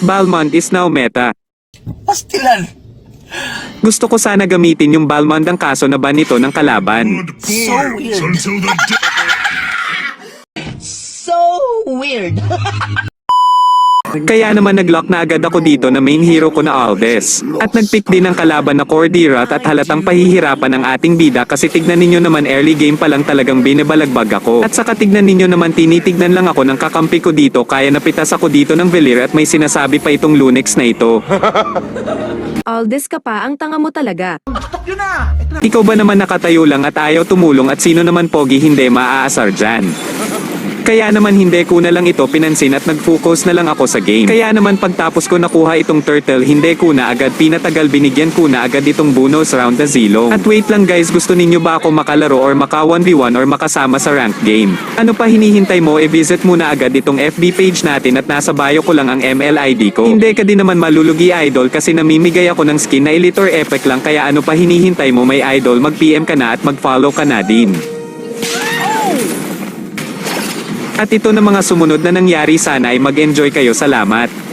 Balmond is now meta. Pastilan. Gusto ko sana gamitin yung Balmond ang kaso na ban nito ng kalaban. So weird. So weird. Kaya naman nag-lock na agad ako dito na main hero ko na Alves. At nag-pick din ng kalaban na Cordirat at halatang pahihirapan ang ating bida kasi tignan ninyo naman early game pa lang talagang binabalagbag ako. At saka tignan ninyo naman tinitignan lang ako ng kakampi ko dito kaya napitas ako dito ng Velir at may sinasabi pa itong Lunex na ito. Aldes ka pa, ang tanga mo talaga. Ikaw ba naman nakatayo lang at ayaw tumulong at sino naman pogi hindi maaasar dyan? Kaya naman hindi ko na lang ito pinansin at nag-focus na lang ako sa game. Kaya naman pagtapos ko nakuha itong turtle hindi ko na agad pinatagal binigyan ko na agad itong bonus round na zilong. At wait lang guys, gusto ninyo ba ako makalaro or maka 1v1 or makasama sa rank game? Ano pa hinihintay mo, i-visit mo na agad itong FB page natin at nasa bio ko lang ang ML ID ko. Hindi ka din naman malulugi idol kasi namimigay ako ng skin na elite or epic lang kaya ano pa hinihintay mo may idol, mag PM ka na at mag-follow ka na din. At ito na mga sumunod na nangyari, sana ay mag-enjoy kayo. Salamat.